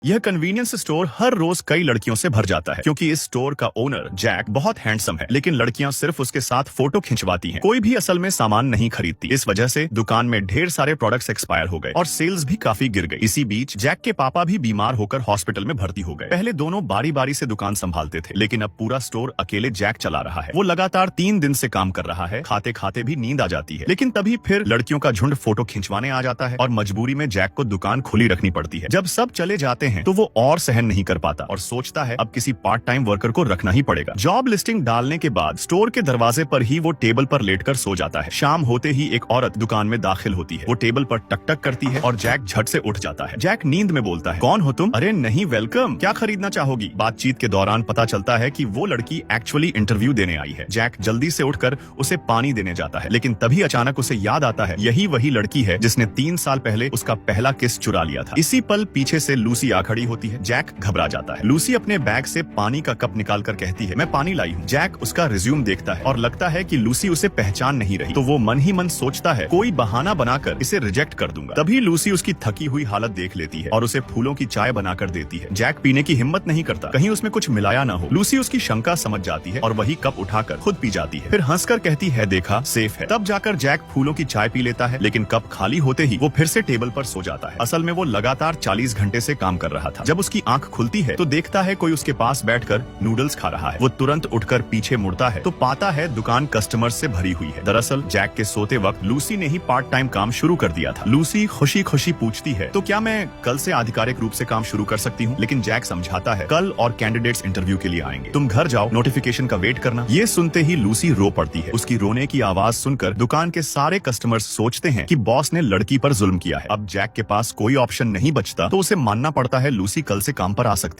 यह convenience store हर रोज कई लड़कियों से भर जाता है, क्योंकि इस स्टोर का ओनर जैक बहुत हैंडसम है, लेकिन लड़कियां सिर्फ उसके साथ फोटो खिंचवाती हैं। कोई भी असल में सामान नहीं खरीदती। इस वजह से दुकान में ढेर सारे प्रोडक्ट्स एक्सपायर हो गए और सेल्स भी काफी गिर गई। इसी बीच जैक के पापा भी बीमार होकर हॉस्पिटल में भर्ती हो गए। पहले दोनों बारी बारी से दुकान संभालते थे, लेकिन अब पूरा स्टोर अकेले जैक चला रहा है। वो लगातार 3 दिन से काम कर रहा है। खाते खाते भी नींद आ जाती है, लेकिन तभी फिर लड़कियों का झुंड फोटो खिंचवाने आ जाता है और मजबूरी में जैक को दुकान खुली रखनी पड़ती है। जब सब चले जाते हैं तो वो और सहन नहीं कर पाता और सोचता है अब किसी पार्ट टाइम वर्कर को रखना ही पड़ेगा। जॉब लिस्टिंग डालने के बाद स्टोर के दरवाजे पर ही वो टेबल पर लेटकर सो जाता है। शाम होते ही एक औरत दुकान में दाखिल होती है। वो टेबल पर टक टक करती है और जैक झट से उठ जाता है। जैक नींद में बोलता है, कौन हो तुम? अरे नहीं, वेलकम, क्या खरीदना चाहोगी? बातचीत के दौरान पता चलता है कि वो लड़की एक्चुअली इंटरव्यू देने आई है। जैक जल्दी से उठकर उसे पानी देने जाता है, लेकिन तभी अचानक उसे याद आता है यही वही लड़की है जिसने 3 साल पहले उसका पहला किस चुरा लिया था। इसी पल पीछे से लूसी आ खड़ी होती है। जैक घबरा जाता है। लूसी अपने बैग से पानी का कप निकाल कर कहती है, मैं पानी लाई हूँ। जैक उसका रिज्यूम देखता है और लगता है कि लूसी उसे पहचान नहीं रही, तो वो मन ही मन सोचता है कोई बहाना बनाकर इसे रिजेक्ट कर दूंगा। तभी लूसी उसकी थकी हुई हालत देख लेती है और उसे फूलों की चाय बनाकर देती है। जैक पीने की हिम्मत नहीं करता, कहीं उसमें कुछ मिलाया ना हो। लूसी उसकी शंका समझ जाती है और वही कप उठाकर खुद पी जाती है। फिर हंसकर कहती है, देखा, सेफ है। तब जाकर जैक फूलों की चाय पी लेता है, लेकिन कप खाली होते ही वो फिर से टेबल पर सो जाता है। असल में वो लगातार 40 घंटे से काम कर रहा था। जब उसकी आंख खुलती है तो देखता है कोई उसके पास बैठकर नूडल्स खा रहा है। वो तुरंत उठकर पीछे मुड़ता है तो पाता है दुकान कस्टमर से भरी हुई है। दरअसल जैक के सोते वक्त लूसी ने ही पार्ट टाइम काम शुरू कर दिया था। लूसी खुशी खुशी पूछती है, तो क्या मैं कल से आधिकारिक रूप से काम शुरू कर सकती हूँ? लेकिन जैक समझाता है, कल और कैंडिडेट्स इंटरव्यू के लिए आएंगे, तुम घर जाओ, नोटिफिकेशन का वेट करना। ये सुनते ही लूसी रो पड़ती है। उसकी रोने की आवाज सुनकर दुकान के सारे कस्टमर्स सोचते हैं कि बॉस ने लड़की पर जुल्म किया है। अब जैक के पास कोई ऑप्शन नहीं बचता तो उसे मानना पड़ता है लूसी कल से काम पर आ सकती